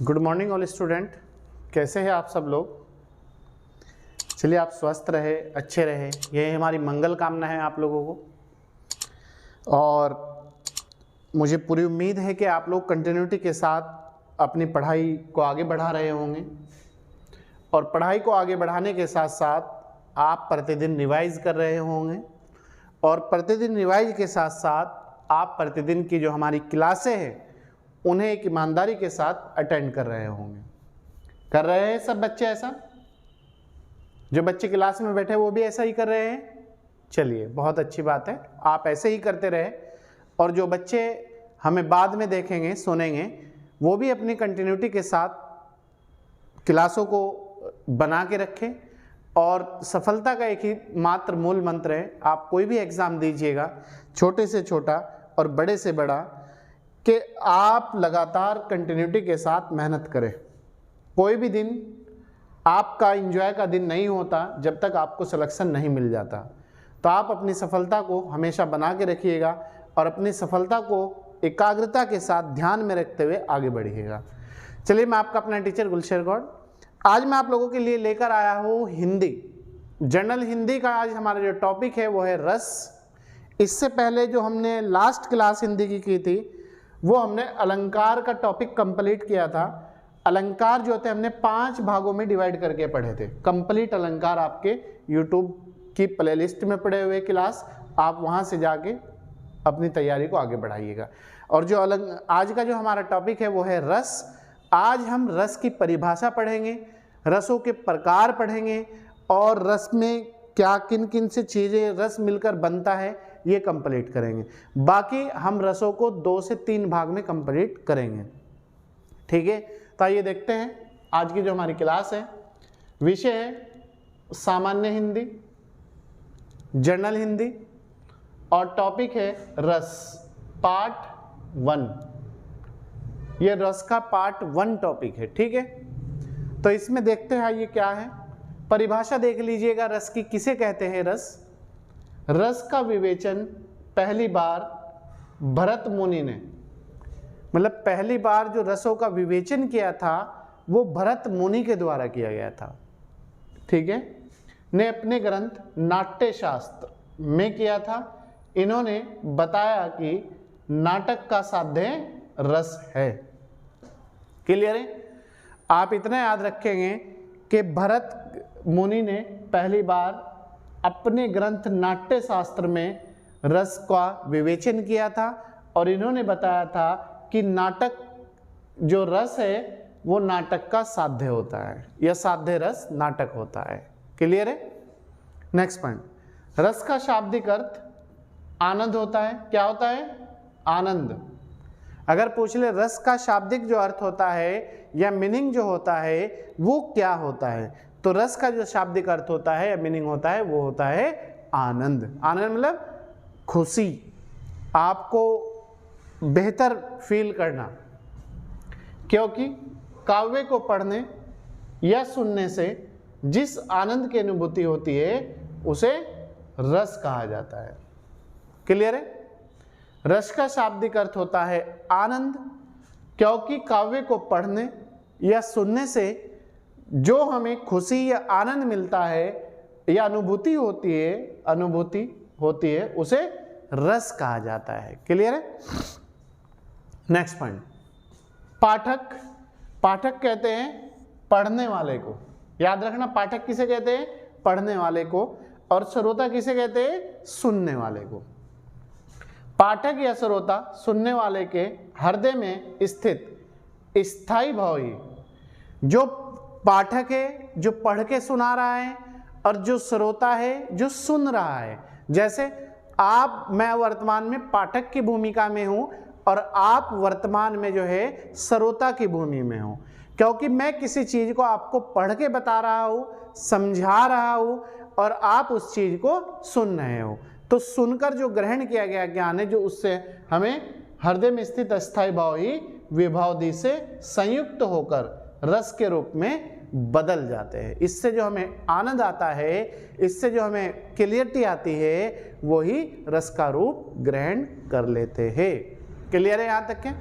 Good morning all student, कैसे हैं आप सब लोग। चलिए आप स्वस्थ रहे, अच्छे रहे, यही हमारी मंगल कामना है आप लोगों को। और मुझे पूरी उम्मीद है कि आप लोग कंटिन्यूटी के साथ अपनी पढ़ाई को आगे बढ़ा रहे होंगे और पढ़ाई को आगे बढ़ाने के साथ साथ आप प्रतिदिन रिवाइज कर रहे होंगे और प्रतिदिन रिवाइज के साथ साथ आप प्रतिदिन की जो हमारी क्लासें हैं उन्हें एक ईमानदारी के साथ अटेंड कर रहे होंगे। कर रहे हैं सब बच्चे ऐसा? जो बच्चे क्लास में बैठे वो भी ऐसा ही कर रहे हैं? चलिए बहुत अच्छी बात है, आप ऐसे ही करते रहे। और जो बच्चे हमें बाद में देखेंगे सुनेंगे वो भी अपनी कंटिन्यूटी के साथ क्लासों को बना के रखें। और सफलता का एक ही मात्र मूल मंत्र है, आप कोई भी एग्ज़ाम दीजिएगा, छोटे से छोटा और बड़े से बड़ा, कि आप लगातार कंटिन्यूटी के साथ मेहनत करें। कोई भी दिन आपका एंजॉय का दिन नहीं होता जब तक आपको सिलेक्शन नहीं मिल जाता। तो आप अपनी सफलता को हमेशा बना के रखिएगा और अपनी सफलता को एकाग्रता के साथ ध्यान में रखते हुए आगे बढ़िएगा। चलिए मैं आपका अपना टीचर गुलशेर गौड़, आज मैं आप लोगों के लिए लेकर आया हूँ हिंदी, जनरल हिंदी का। आज हमारा जो टॉपिक है वो है रस। इससे पहले जो हमने लास्ट क्लास हिंदी की थी वो हमने अलंकार का टॉपिक कंप्लीट किया था। अलंकार जो होते हैं हमने 5 भागों में डिवाइड करके पढ़े थे। कंप्लीट अलंकार आपके यूट्यूब की प्लेलिस्ट में पड़े हुए क्लास, आप वहाँ से जाके अपनी तैयारी को आगे बढ़ाइएगा। और जो आज का जो हमारा टॉपिक है वो है रस। आज हम रस की परिभाषा पढ़ेंगे, रसों के प्रकार पढ़ेंगे और रस में क्या किन किन से चीज़ें रस मिलकर बनता है ये कंप्लीट करेंगे। बाकी हम रसों को 2 से 3 भाग में कंप्लीट करेंगे, ठीक है। तो आइए देखते हैं आज की जो हमारी क्लास है। विषय है सामान्य हिंदी, जनरल हिंदी और टॉपिक है रस, पार्ट 1। ये रस का पार्ट 1 टॉपिक है, ठीक है। तो इसमें देखते हैं ये क्या है। परिभाषा देख लीजिएगा, रस की किसे कहते हैं। रस का विवेचन पहली बार भरत मुनि ने, मतलब पहली बार जो रसों का विवेचन किया था वो भरत मुनि के द्वारा किया गया था, ठीक है, ने अपने ग्रंथ नाट्य शास्त्र में किया था। इन्होंने बताया कि नाटक का साध्य रस है। क्लियर है? आप इतना याद रखेंगे कि भरत मुनि ने पहली बार अपने ग्रंथ नाट्य शास्त्र में रस का विवेचन किया था और इन्होंने बताया था कि नाटक जो रस है वो नाटक का साध्य होता है, यह साध्य रस नाटक होता है। क्लियर है? नेक्स्ट पॉइंट, रस का शाब्दिक अर्थ आनंद होता है। क्या होता है? आनंद। अगर पूछ ले रस का शाब्दिक जो अर्थ होता है या मीनिंग जो होता है वो क्या होता है, तो रस का जो शाब्दिक अर्थ होता है या मीनिंग होता है वो होता है आनंद। आनंद मतलब खुशी, आपको बेहतर फील करना। क्योंकि काव्य को पढ़ने या सुनने से जिस आनंद की अनुभूति होती है उसे रस कहा जाता है। क्लियर है? रस का शाब्दिक अर्थ होता है आनंद, क्योंकि काव्य को पढ़ने या सुनने से जो हमें खुशी या आनंद मिलता है या अनुभूति होती है उसे रस कहा जाता है। क्लियर है? नेक्स्ट पॉइंट, पाठक। पाठक कहते हैं पढ़ने वाले को, याद रखना। पाठक किसे कहते हैं? पढ़ने वाले को। और श्रोता किसे कहते हैं? सुनने वाले को। पाठक या श्रोता सुनने वाले के हृदय में स्थित स्थायी भाव ही, जो पाठक है जो पढ़ के सुना रहा है और जो श्रोता है जो सुन रहा है। जैसे मैं वर्तमान में पाठक की भूमिका में हूं और आप वर्तमान में जो है श्रोता की भूमि में हो, क्योंकि मैं किसी चीज को आपको पढ़ के बता रहा हूं, समझा रहा हूं और आप उस चीज को सुन रहे हो। तो सुनकर जो ग्रहण किया गया ज्ञान है जो उससे हमें हृदय में स्थित अस्थायी भाव ही विभावधि से संयुक्त होकर रस के रूप में बदल जाते हैं। इससे जो हमें आनंद आता है, इससे जो हमें क्लियरिटी आती है, वही रस का रूप ग्रहण कर लेते हैं। क्लियर है यहाँ तक के?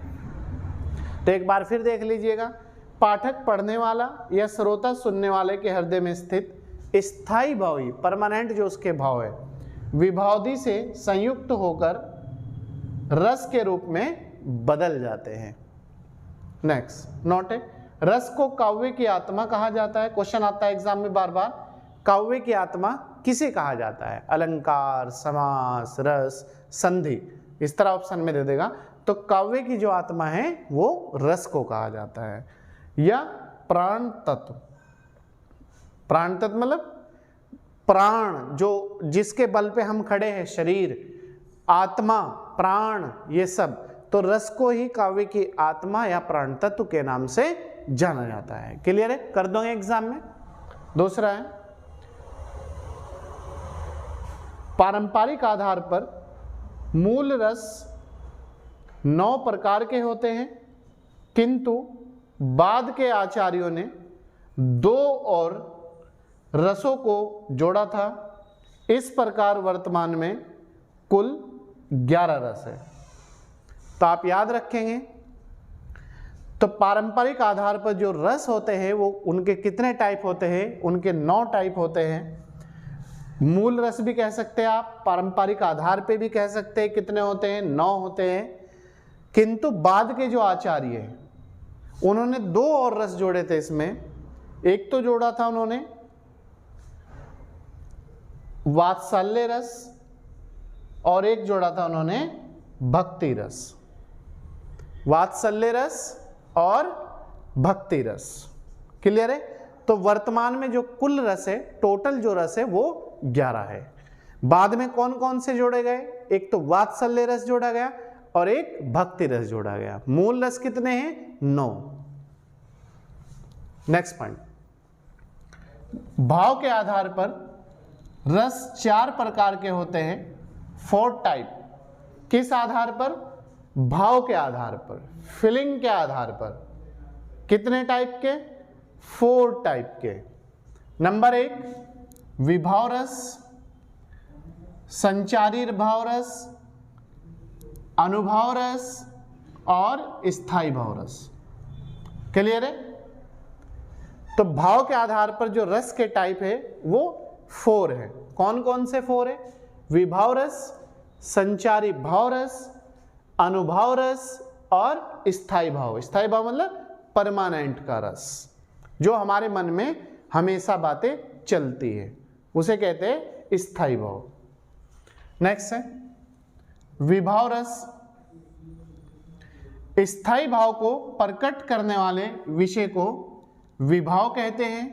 तो एक बार फिर देख लीजिएगा, पाठक पढ़ने वाला या श्रोता सुनने वाले के हृदय में स्थित स्थायी भाव ही, परमानेंट जो उसके भाव है, विभावधि से संयुक्त होकर रस के रूप में बदल जाते हैं। नेक्स्ट नोट है, रस को काव्य की आत्मा कहा जाता है। क्वेश्चन आता है एग्जाम में बार बार, काव्य की आत्मा किसे कहा जाता है? अलंकार, समास, रस, संधि, इस तरह ऑप्शन में दे देगा। तो काव्य की जो आत्मा है वो रस को कहा जाता है, या प्राण तत्व। प्राण तत्व मतलब प्राण, जो जिसके बल पे हम खड़े हैं, शरीर, आत्मा, प्राण, ये सब। तो रस को ही काव्य की आत्मा या प्राण तत्व के नाम से जाना जाता है। क्लियर है? कर दोगे एग्जाम में। दूसरा है, पारंपरिक आधार पर मूल रस 9 प्रकार के होते हैं, किंतु बाद के आचार्यों ने 2 और रसों को जोड़ा था। इस प्रकार वर्तमान में कुल 11 रस है। तो आप याद रखेंगे, तो पारंपरिक आधार पर जो रस होते हैं वो उनके कितने टाइप होते हैं? उनके 9 टाइप होते हैं। मूल रस भी कह सकते हैं आप, पारंपरिक आधार पे भी कह सकते हैं। कितने होते हैं? 9 होते हैं। किंतु बाद के जो आचार्य हैं उन्होंने 2 और रस जोड़े थे इसमें। एक तो जोड़ा था उन्होंने वात्सल्य रस, और एक जोड़ा था उन्होंने भक्ति रस। वात्सल्य रस और भक्ति रस। क्लियर है? तो वर्तमान में जो कुल रस है, टोटल जो रस है वो 11 है। बाद में कौन कौन से जोड़े गए? एक तो वात्सल्य रस जोड़ा गया और एक भक्ति रस जोड़ा गया। मूल रस कितने हैं? 9। नेक्स्ट पॉइंट, भाव के आधार पर रस 4 प्रकार के होते हैं। 4 टाइप। किस आधार पर? भाव के आधार पर, फीलिंग के आधार पर। कितने टाइप के? 4 टाइप के। नंबर 1 विभाव रस, संचारी भाव रस, अनुभव रस और स्थायी भाव रस। क्लियर है? तो भाव के आधार पर जो रस के टाइप है वो 4 है। कौन कौन से 4 है? विभाव रस, संचारी भाव रस, अनुभव रस और स्थायी भाव। स्थायी भाव मतलब परमानेंट का रस, जो हमारे मन में हमेशा बातें चलती है, उसे कहते हैं स्थायी भाव। नेक्स्ट है विभाव रस। स्थायी भाव को प्रकट करने वाले विषय को विभाव कहते हैं।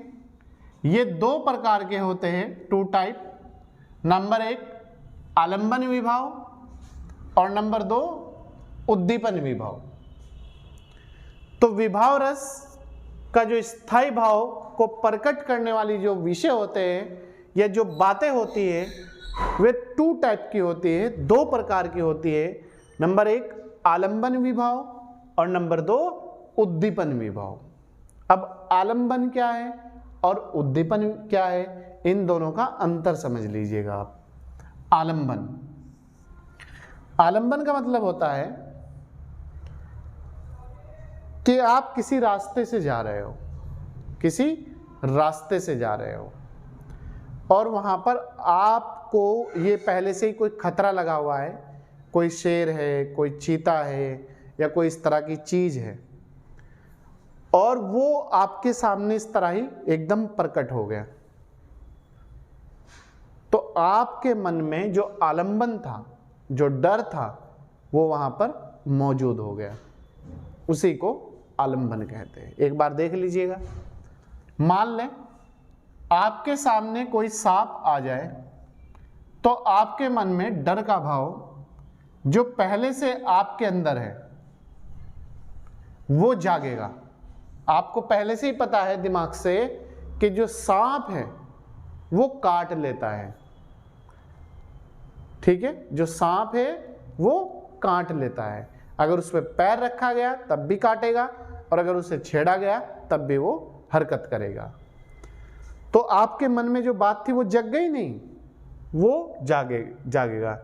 ये 2 प्रकार के होते हैं, 2 टाइप। नंबर 1 आलंबन विभाव और नंबर 2 उद्दीपन विभाव। तो विभाव रस का जो स्थायी भाव को प्रकट करने वाली जो विषय होते हैं या जो बातें होती है वे 2 टाइप की होती है, 2 प्रकार की होती है। नंबर 1 आलंबन विभाव और नंबर 2 उद्दीपन विभाव। अब आलंबन क्या है और उद्दीपन क्या है, इन दोनों का अंतर समझ लीजिएगा आप। आलंबन का मतलब होता है कि आप किसी रास्ते से जा रहे हो, किसी रास्ते से जा रहे हो और वहां पर आपको ये पहले से ही कोई खतरा लगा हुआ है, कोई शेर है, कोई चीता है या कोई इस तरह की चीज है, और वो आपके सामने इस तरह ही एकदम प्रकट हो गया। तो आपके मन में जो आलंबन था, जो डर था, वो वहां पर मौजूद हो गया, उसी को आलंबन कहते हैं। एक बार देख लीजिएगा, मान लें आपके सामने कोई सांप आ जाए तो आपके मन में डर का भाव जो पहले से आपके अंदर है वो जागेगा। आपको पहले से ही पता है दिमाग से कि जो सांप है वो काट लेता है, ठीक है, जो सांप है वो काट लेता है। अगर उस पर पैर रखा गया तब भी काटेगा और अगर उसे छेड़ा गया तब भी वो हरकत करेगा। तो आपके मन में जो बात थी वो जग गई नहीं, वो जागेगा।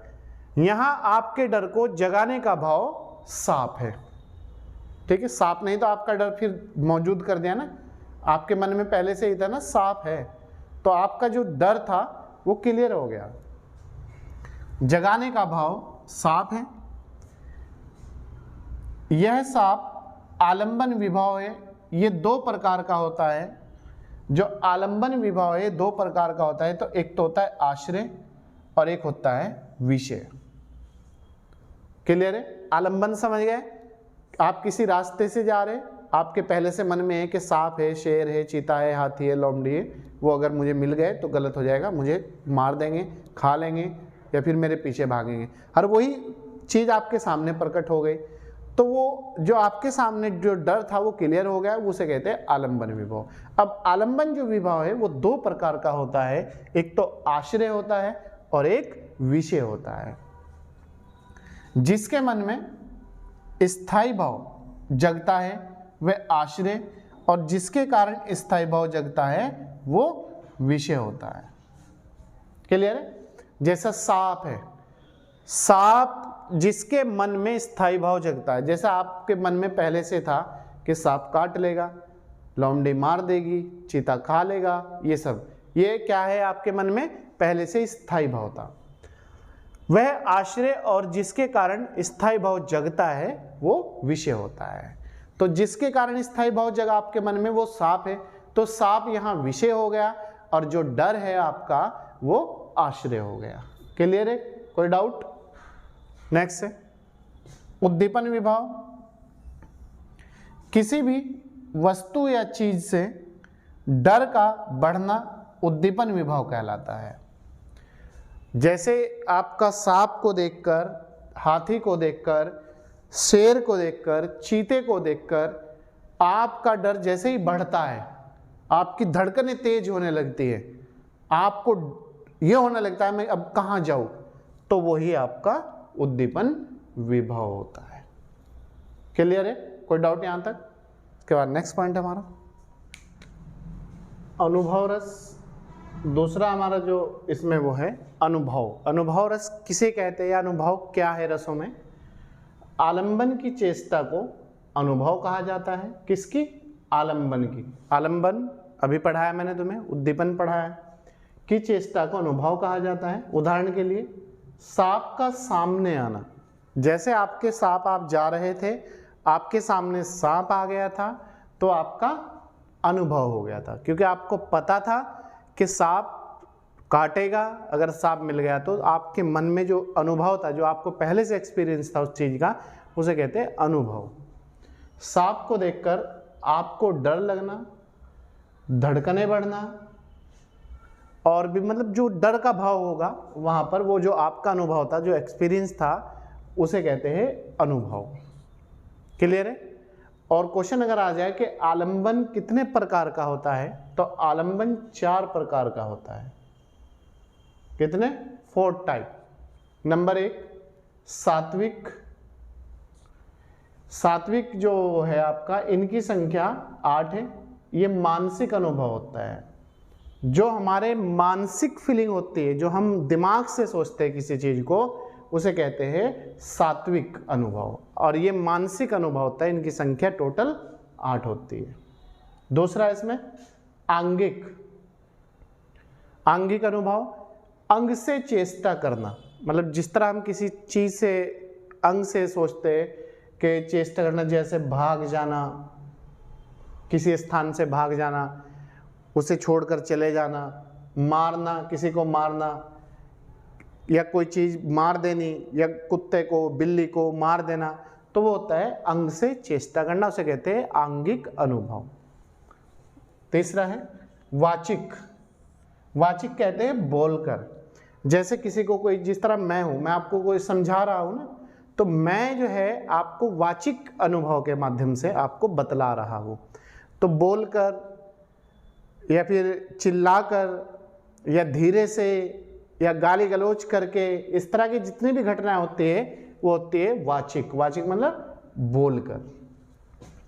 यहां आपके डर को जगाने का भाव सांप है। ठीक है, सांप नहीं तो आपका डर फिर मौजूद कर दिया ना, आपके मन में पहले से ही था ना सांप है, तो आपका जो डर था वो क्लियर हो गया। जगाने का भाव सांप है। यह सांप आलंबन विभाव है, ये दो प्रकार का होता है। जो आलंबन विभाव है दो प्रकार का होता है, तो एक तो होता है आश्रय और एक होता है विषय। क्लियर है? आलंबन समझ गए? आप किसी रास्ते से जा रहे, आपके पहले से मन में है कि सांप है, शेर है, चीता है, हाथी है, लोमड़ी है, वो अगर मुझे मिल गए तो गलत हो जाएगा, मुझे मार देंगे, खा लेंगे या फिर मेरे पीछे भागेंगे, और वही चीज़ आपके सामने प्रकट हो गई, तो वो जो आपके सामने जो डर था वो क्लियर हो गया, उसे कहते हैं आलंबन विभाव। अब आलंबन जो विभाव है वो दो प्रकार का होता है, एक तो आश्रय होता है और एक विषय होता है। जिसके मन में स्थायी भाव जगता है वह आश्रय, और जिसके कारण स्थायी भाव जगता है वो विषय होता है। क्लियर है? जैसा सांप है, सांप जिसके मन में स्थायी भाव जगता है, जैसा आपके मन में पहले से था कि सांप काट लेगा, लोमड़ी मार देगी, चीता खा लेगा, ये सब, ये क्या है आपके मन में पहले से स्थायी भाव था, वह आश्रय, और जिसके कारण स्थायी भाव जगता है वो विषय होता है। तो जिसके कारण स्थायी भाव जगा आपके मन में वो सांप है, तो सांप यहाँ विषय हो गया, और जो डर है आपका वो आश्रय हो गया। क्लियर है? कोई डाउट? नेक्स्ट है उद्दीपन विभाव। किसी भी वस्तु या चीज से डर का बढ़ना उद्दीपन विभाव कहलाता है। जैसे आपका सांप को देखकर, हाथी को देखकर, शेर को देखकर, चीते को देखकर आपका डर जैसे ही बढ़ता है, आपकी धड़कनें तेज होने लगती है, आपको ये होने लगता है मैं अब कहाँ जाऊं, तो वही आपका उद्दीपन विभाव होता है। क्लियर है? कोई डाउट यहां तक? इसके बाद नेक्स्ट पॉइंट हमारा अनुभव रस। दूसरा हमारा जो इसमें वो है अनुभव। अनुभव रस किसे कहते हैं या अनुभव क्या है रसों में? आलंबन की चेष्टा को अनुभव कहा जाता है। किसकी? आलंबन की। आलंबन अभी पढ़ाया मैंने तुम्हें, उद्दीपन पढ़ाया की चेष्टा को अनुभव कहा जाता है। उदाहरण के लिए सांप का सामने आना, जैसे आपके सांप आप जा रहे थे, आपके सामने सांप आ गया था तो आपका अनुभव हो गया था, क्योंकि आपको पता था कि सांप काटेगा, अगर सांप मिल गया तो आपके मन में जो अनुभव था, जो आपको पहले से एक्सपीरियंस था उस चीज़ का, उसे कहते हैं अनुभव। सांप को देखकर आपको डर लगना, धड़कनें बढ़ना, और भी मतलब जो डर का भाव होगा वहाँ पर, वो जो आपका अनुभव था, जो एक्सपीरियंस था, उसे कहते हैं अनुभव। क्लियर है? और क्वेश्चन अगर आ जाए कि आलंबन कितने प्रकार का होता है, तो आलंबन 4 प्रकार का होता है। कितने? 4 टाइप। नंबर 1 सात्विक। सात्विक जो है आपका, इनकी संख्या 8 है। ये मानसिक अनुभव होता है, जो हमारे मानसिक फीलिंग होती है, जो हम दिमाग से सोचते हैं किसी चीज को, उसे कहते हैं सात्विक अनुभव, और ये मानसिक अनुभव होता है। इनकी संख्या टोटल 8 होती है। दूसरा इसमें आंगिक। आंगिक अनुभव, अंग से चेष्टा करना, मतलब जिस तरह हम किसी चीज से अंग से सोचते हैं कि चेष्टा करना, जैसे भाग जाना, किसी स्थान से भाग जाना, उसे छोड़कर चले जाना, मारना, किसी को मारना, या कोई चीज़ मार देनी, या कुत्ते को, बिल्ली को मार देना, तो वो होता है अंग से चेष्टा करना, उसे कहते हैं आंगिक अनुभव। तीसरा है वाचिक। वाचिक कहते हैं बोलकर, जैसे किसी को कोई, जिस तरह मैं हूँ, मैं आपको कोई समझा रहा हूँ ना, तो मैं जो है आपको वाचिक अनुभव के माध्यम से आपको बतला रहा हूँ। तो बोलकर या फिर चिल्लाकर या धीरे से या गाली गलौज करके, इस तरह की जितनी भी घटनाएं होती है वो होती है वाचिक। वाचिक मतलब बोलकर।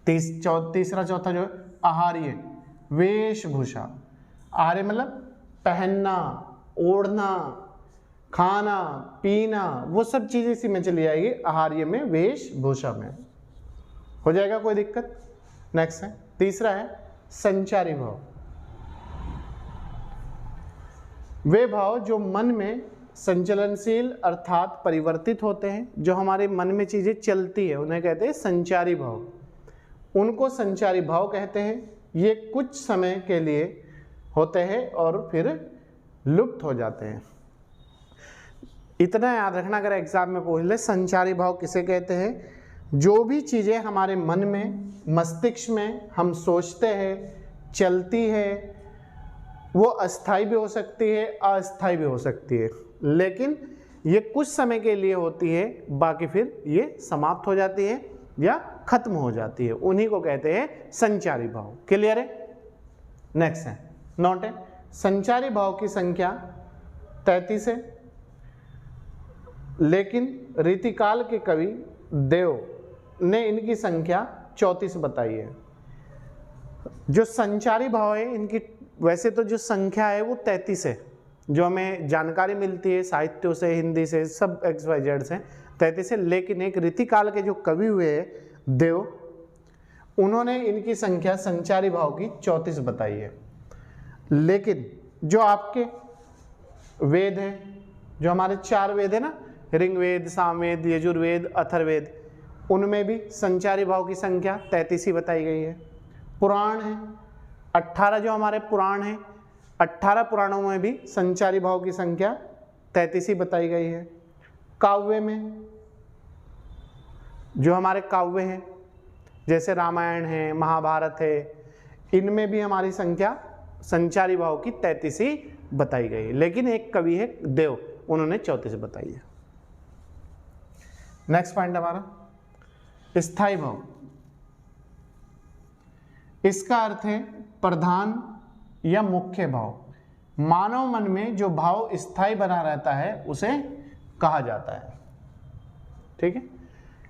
तीसरा चौथा जो है आहार्य, वेशभूषा। आहार्य मतलब पहनना, ओढ़ना, खाना, पीना, वो सब चीजें इसी में चली आएगी आहार्य में, वेशभूषा में। हो जाएगा, कोई दिक्कत? नेक्स्ट है, तीसरा है संचारी भाव। वे भाव जो मन में संचलनशील अर्थात परिवर्तित होते हैं, जो हमारे मन में चीजें चलती है उन्हें कहते हैं संचारी भाव, उनको संचारी भाव कहते हैं। ये कुछ समय के लिए होते हैं और फिर लुप्त हो जाते हैं। इतना याद रखना, अगर एग्जाम में पूछ ले संचारी भाव किसे कहते हैं, जो भी चीज़ें हमारे मन में मस्तिष्क में हम सोचते हैं चलती है, वो अस्थाई भी हो सकती है अस्थाई भी हो सकती है, लेकिन ये कुछ समय के लिए होती है, बाकी फिर ये समाप्त हो जाती है या खत्म हो जाती है, उन्हीं को कहते हैं संचारी भाव। क्लियर है? नेक्स्ट है, नोट है, संचारी भाव की संख्या 33 है, लेकिन रीतिकाल के कवि देव ने इनकी संख्या 34 बताई है। जो संचारी भाव है इनकी वैसे तो जो संख्या है वो 33 है, जो हमें जानकारी मिलती है साहित्यों से, हिंदी से, सब XYZ से 33 है, लेकिन एक रीतिकाल के जो कवि हुए देव, उन्होंने इनकी संख्या संचारी भाव की 34 बताई है। लेकिन जो आपके वेद है, जो हमारे 4 वेद है ना, ऋग्वेद, सामवेद, यजुर्वेद, अथर्ववेद, उनमें भी संचारी भाव की संख्या 33 ही बताई गई है। पुराण है 18, जो हमारे पुराण हैं 18 पुराणों में भी संचारी भाव की संख्या 33 ही बताई गई है। काव्य में, जो हमारे काव्य हैं जैसे रामायण है, महाभारत है, इनमें भी हमारी संख्या संचारी भाव की 33 ही बताई गई है, लेकिन एक कवि है देव, उन्होंने 34 बताई है। नेक्स्ट पॉइंट हमारा स्थायी भाव। इसका अर्थ है प्रधान या मुख्य भाव। मानव मन में जो भाव स्थायी बना रहता है उसे कहा जाता है। ठीक है,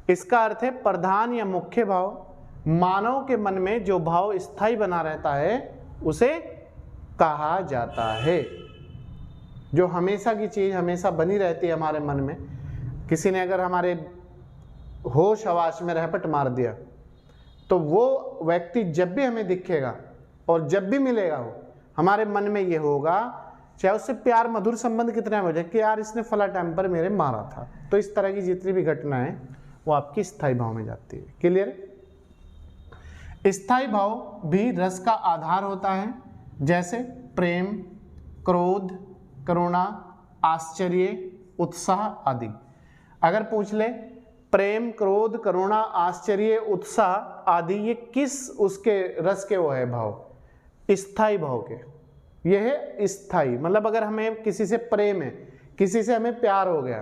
इसका अर्थ है प्रधान या मुख्य भाव। मानव के मन में जो भाव स्थायी बना रहता है उसे कहा जाता है। जो हमेशा की चीज हमेशा बनी रहती है हमारे मन में, किसी ने अगर हमारे होश हवास में रहपट मार दिया तो वो व्यक्ति जब भी हमें दिखेगा और जब भी मिलेगा वो हमारे मन में ये होगा, चाहे उससे प्यार मधुर संबंध कितना हो जाए कि यार इसने फला टाइम पर मेरे मारा था। तो इस तरह की जितनी भी घटनाएं वो आपकी स्थायी भाव में जाती है। क्लियर? स्थायी भाव भी रस का आधार होता है, जैसे प्रेम, क्रोध, करुणा, आश्चर्य, उत्साह आदि। अगर पूछ ले प्रेम, क्रोध, करुणा, आश्चर्य, उत्साह आदि ये किस उसके रस के वो है भाव? स्थायी भाव के। ये है स्थायी, मतलब अगर हमें किसी से प्रेम है, किसी से हमें प्यार हो गया,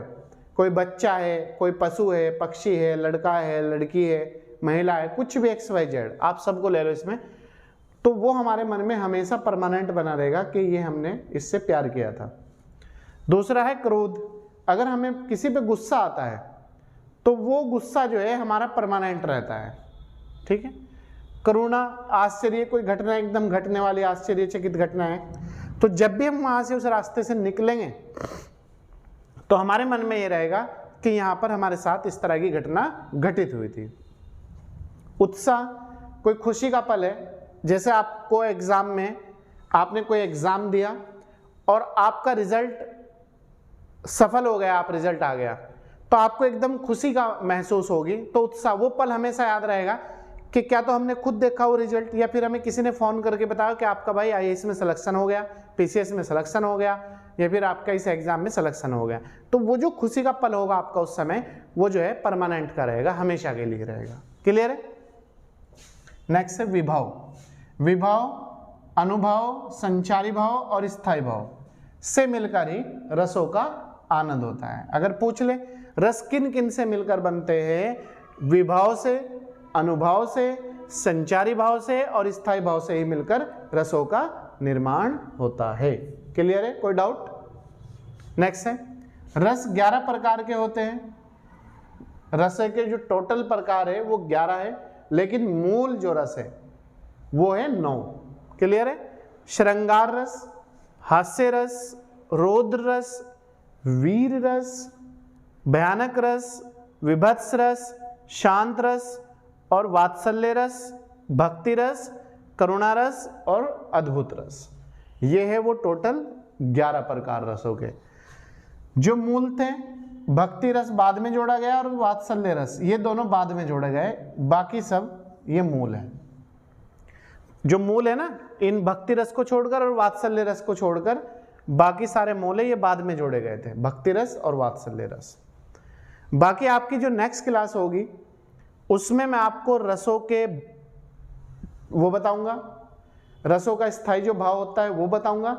कोई बच्चा है, कोई पशु है, पक्षी है, लड़का है, लड़की है, महिला है, कुछ भी XYZ आप सबको ले लो इसमें, तो वो हमारे मन में हमेशा परमानेंट बना रहेगा कि ये हमने इससे प्यार किया था। दूसरा है क्रोध। अगर हमें किसी पे गुस्सा आता है तो वो गुस्सा जो है हमारा परमानेंट रहता है। ठीक है। करुणा, आश्चर्य, कोई घटना एकदम घटने वाली आश्चर्यचकित घटना है, तो जब भी हम वहां से उस रास्ते से निकलेंगे तो हमारे मन में ये रहेगा कि यहाँ पर हमारे साथ इस तरह की घटना घटित हुई थी। उत्साह, कोई खुशी का पल है, जैसे आपको एग्जाम में आपने कोई एग्जाम दिया और आपका रिजल्ट सफल हो गया, आप रिजल्ट आ गया, तो आपको एकदम खुशी का महसूस होगी। तो उत्साह, वो पल हमेशा याद रहेगा कि क्या तो हमने खुद देखा वो रिजल्ट, या फिर हमें किसी ने फोन करके बताया कि आपका भाई IAS में सिलेक्शन हो गया, PCS में सिलेक्शन हो गया, या फिर आपका इस एग्जाम में सिलेक्शन हो गया। तो वो जो खुशी का पल होगा आपका उस समय, वो जो है परमानेंट का रहेगा, हमेशा के लिए रहेगा। क्लियर है? नेक्स्ट है विभाव। विभाव, अनुभव, संचारी भाव और स्थायी भाव से मिलकर ही रसों का आनंद होता है। अगर पूछ ले रस किन किन से मिलकर बनते हैं? विभाव से, अनुभव से, संचारी भाव से और स्थायी भाव से ही मिलकर रसों का निर्माण होता है। क्लियर है? कोई डाउट? नेक्स्ट है रस 11 प्रकार के होते हैं। रस के जो टोटल प्रकार है वो 11 है, लेकिन मूल जो रस है वो है 9। क्लियर है? श्रृंगार रस, हास्य रस, रौद्र रस, वीर रस, भयानक रस, विभत्स रस, शांत रस और वात्सल्य रस, भक्ति रस, करुणा रस और अद्भुत रस। ये है वो टोटल 11 प्रकार रसों के। जो मूल थे, भक्ति रस बाद में जोड़ा गया और वात्सल्य रस, ये दोनों बाद में जोड़े गए, बाकी सब ये मूल है। जो मूल है ना, इन भक्ति रस को छोड़कर और वात्सल्य रस को छोड़कर बाकी सारे मूल है, ये बाद में जोड़े गए थे, भक्ति रस और वात्सल्य रस। बाकी आपकी जो नेक्स्ट क्लास होगी उसमें मैं आपको रसों के वो बताऊंगा, रसों का स्थायी जो भाव होता है वो बताऊंगा,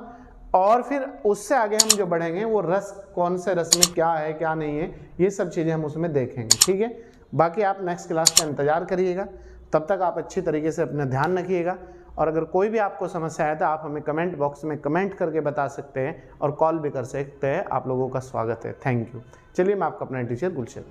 और फिर उससे आगे हम जो बढ़ेंगे वो रस कौन से रस में क्या है क्या नहीं है, ये सब चीज़ें हम उसमें देखेंगे। ठीक है, बाकी आप नेक्स्ट क्लास का इंतजार करिएगा। तब तक आप अच्छी तरीके से अपना ध्यान रखिएगा, और अगर कोई भी आपको समस्या है तो आप हमें कमेंट बॉक्स में कमेंट करके बता सकते हैं और कॉल भी कर सकते हैं। आप लोगों का स्वागत है। Thank you. चलिए, मैं आपका अपना टीचर गुलशेद।